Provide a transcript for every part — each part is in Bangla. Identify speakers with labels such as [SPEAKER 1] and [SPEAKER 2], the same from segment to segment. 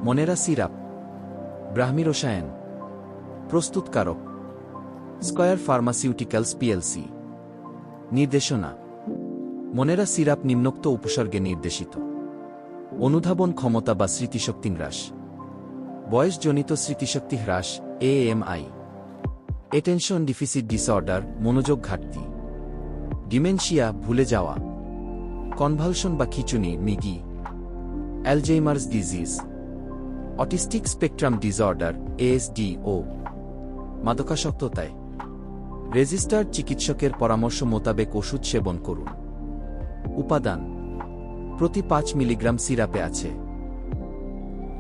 [SPEAKER 1] মনেরা সিরাপ। ব্রাহ্মী রসায়ন। প্রস্তুতকারক স্কয়ার ফার্মাসিউটিক্যালস পিএলসি। নির্দেশনা। মনেরা সিরাপ নিম্নোক্ত উপসর্গে নির্দেশিত: অনুধাবন ক্ষমতা বা স্মৃতিশক্তি হ্রাস, বয়সজনিত স্মৃতিশক্তি হ্রাস AMI, অ্যাটেনশন ডিফিসিট ডিসঅর্ডার মনোযোগ ঘাটতি, ডিমেনশিয়া ভুলে যাওয়া, কনভালশন বা খিঁচুনি মিগি, Alzheimer's disease, autistic spectrum disorder ASDO, মাদকাসক্ততায়। রেজিস্টার্ড চিকিৎসকের পরামর্শ মোতাবেক ওষুধ সেবন করুন। উপাদান: প্রতি 5 মিলিগ্রাম সিরাপে আছে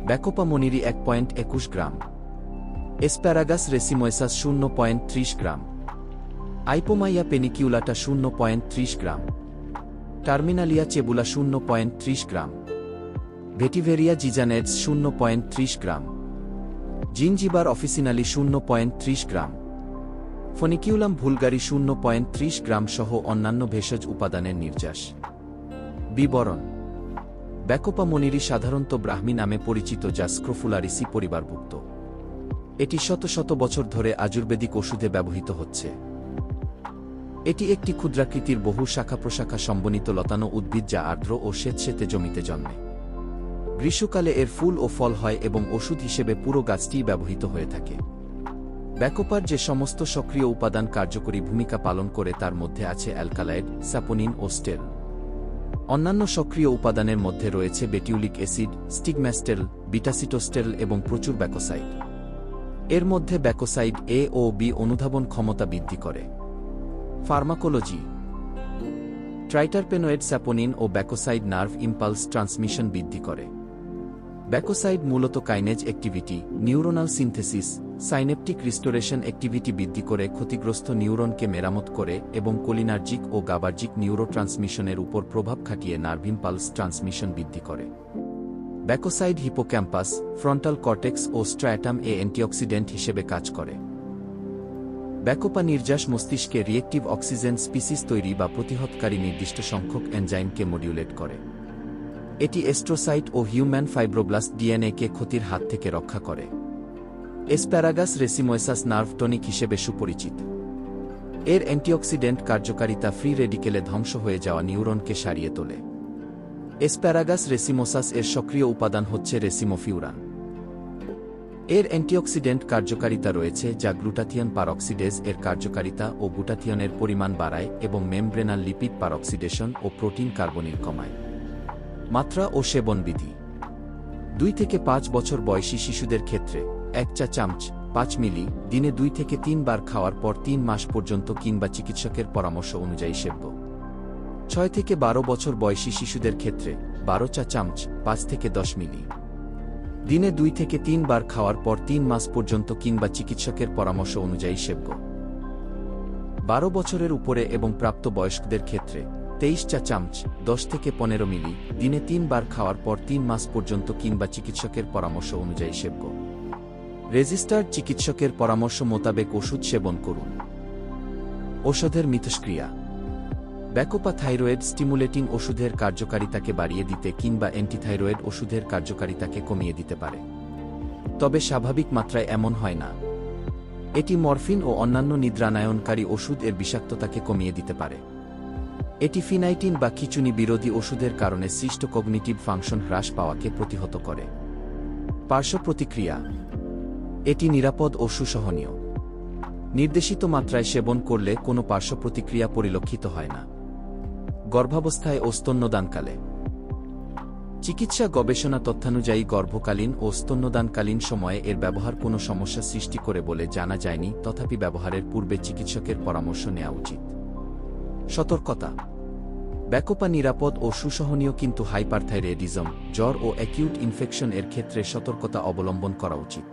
[SPEAKER 1] ব্যাকোপা মনিরি 1.21 গ্রাম, এসপ্যারাগাস রেসিমোয়েসাস 0.30 গ্রাম, আইপোমাইয়া পেনিকিউলাটা 0.30 গ্রাম, টার্মিনালিয়া চেবুলা 0.30 গ্রাম, ভেটিভেরিয়া জিজানেডস 0.30 গ্রাম, জিনজিবার অফিসিনালি 0.30 গ্রাম, ফনিকিউলাম ভুলগারি 0.30 গ্রাম সহ অন্যান্য ভেষজ উপাদানের নির্যাস। বিবরণ: ব্যাকোপা মনিরি সাধারণত ব্রাহ্মী নামে পরিচিত, যা স্ক্রোফুলারিসি পরিবারভুক্ত। এটি শত শত বছর ধরে আয়ুর্বেদিক ওষুধে ব্যবহৃত হচ্ছে। এটি একটি ক্ষুদ্রাকৃতির বহু শাখা প্রশাখা সম্বন্বিত লতানো উদ্ভিদ যা আর্দ্র ও স্যাঁতসেঁতে জমিতে জন্মে। গ্রীষ্মকালে এর ফুল ও ফল হয় এবং ওষুধ হিসেবে পুরো গাছটিই ব্যবহৃত হয়ে থাকে। ব্যাকোপার যে সমস্ত সক্রিয় উপাদান কার্যকরী ভূমিকা পালন করে তার মধ্যে আছে অ্যালকালয়েড, স্যাপোনিন ও স্টেল। অন্যান্য সক্রিয় উপাদানের মধ্যে রয়েছে বেটিউলিক অ্যাসিড, স্টিগম্যাস্টেল, বিটাসিটোস্টেরল এবং প্রচুর ব্যাকোসাইড। এর মধ্যে ব্যাকোসাইড A ও B অনুধাবন ক্ষমতা বৃদ্ধি করে। ফার্মাকোলজি: ট্রাইটারপেনোয়েড স্যাপোনিন ও ব্যাকোসাইড নার্ভ ইম্পালস ট্রান্সমিশন বৃদ্ধি করে। ব্যাকোসাইড মূলত kinase activity, neuronal synthesis, synaptic restoration activity বৃদ্ধি করে ক্ষতিগ্রস্ত নিউরনকে মেরামত করে এবং কোলিনার্জিক ও গাবার্জিক নিউরোট্রান্সমিশনের উপর প্রভাব খাটিয়ে নার্ভ ইম্পালস ট্রান্সমিশন বৃদ্ধি করে। ব্যাকোসাইড হিপোক্যাম্পাস, ফ্রন্টাল কর্টেক্স ও স্ট্র্যাটাম এ অ্যান্টিঅক্সিডেন্ট হিসেবে কাজ করে। ব্যাকোপা নির্যাস মস্তিষ্কে রিয়েক্টিভ অক্সিজেন স্পিসিস তৈরি বা প্রতিহতকারী নির্দিষ্ট সংখ্যক এনজাইমকে মডিউলেট করে। এটি এস্ট্রোসাইট ও হিউম্যান ফাইব্রোব্লাস্ট ডিএনএকে ক্ষতির হাত থেকে রক্ষা করে। এসপ্যারাগাস রেসিমোয়েসাস নার্ভ টনিক হিসেবে সুপরিচিত। এর অ্যান্টিঅক্সিডেন্ট কার্যকারিতা ফ্রি রেডিকেলে ধ্বংস হয়ে যাওয়া নিউরনকে সারিয়ে তোলে। এসপ্যারাগাস রেসিমোসাস এর সক্রিয় উপাদান হচ্ছে রেসিমোফিউরান। এর অ্যান্টিঅক্সিডেন্ট কার্যকারিতা রয়েছে যা গ্লুটাথিয়ন পারঅক্সিডেজ এর কার্যকারিতা ও গ্লুটাথিয়নের পরিমাণ বাড়ায় এবং মেমব্রেনাল লিপিড পারঅক্সিডেশন ও প্রোটিন কার্বনিল কমায়। মাত্রা ও সেবনবিধি: 2 থেকে 5 বছর বয়সী শিশুদের ক্ষেত্রে 1 চা চামচ 5 মিলি দিনে 2 থেকে 3 বার খাওয়ার পর 3 মাস পর্যন্ত কিংবা চিকিৎসকের পরামর্শ অনুযায়ী সেব্য। 6 থেকে 12 বছর বয়সী শিশুদের ক্ষেত্রে 12 চা চামচ 5 থেকে 10 মিলি দিনে 2 থেকে 3 বার খাওয়ার পর 3 মাস পর্যন্ত কিংবা চিকিৎসকের পরামর্শ অনুযায়ী সেব্য। 12 বছরের উপরে এবং প্রাপ্ত বয়স্কদের ক্ষেত্রে 23 চা চামচ 10 থেকে 15 মিলি দিনে 3 বার খাওয়ার পর 3 মাস পর্যন্ত কিংবা চিকিৎসকের পরামর্শ অনুযায়ী সেব্য। রেজিস্টার্ড চিকিৎসকের পরামর্শ মোতাবেক ওষুধ সেবন করুন। ওষুধের মিথস্ক্রিয়া: ব্যাকোপা থাইরয়েড স্টিমুলেটিং ওষুধের কার্যকারিতাকে বাড়িয়ে দিতে কিংবা অ্যান্টিথাইরয়েড ওষুধের কার্যকারিতাকে কমিয়ে দিতে পারে, তবে স্বাভাবিক মাত্রায় এমন হয় না। এটি মরফিন ও অন্যান্য নিদ্রানায়নকারী ওষুধ এর বিষাক্ততাকে কমিয়ে দিতে পারে। এটি ফিনাইটিন বা খিঁচুনি বিরোধী ওষুধের কারণে সৃষ্ট কগনিটিভ ফাংশন হ্রাস পাওয়াকে প্রতিহত করে। পার্শ্ব প্রতিক্রিয়া: এটি নিরাপদ ও সুসহনীয়। নির্দেশিত মাত্রায় সেবন করলে কোনো পার্শ্ব প্রতিক্রিয়া পরিলক্ষিত হয় না। গর্ভাবস্থায় ও স্তন্যদানকালে: চিকিৎসা গবেষণা তথ্যানুযায়ী গর্ভকালীন ও স্তন্যদানকালীন সময়ে এর ব্যবহার কোনো সমস্যা সৃষ্টি করে বলে জানা যায়নি, তথাপি ব্যবহারের পূর্বে চিকিৎসকের পরামর্শ নেওয়া উচিত। সতর্কতা: ব্যাকোপা নিরাপদ ও সুসহনীয়, কিন্তু হাইপারথাইরয়েডিজম, জ্বর ও অ্যাকিউট ইনফেকশন এর ক্ষেত্রে সতর্কতা অবলম্বন করা উচিত।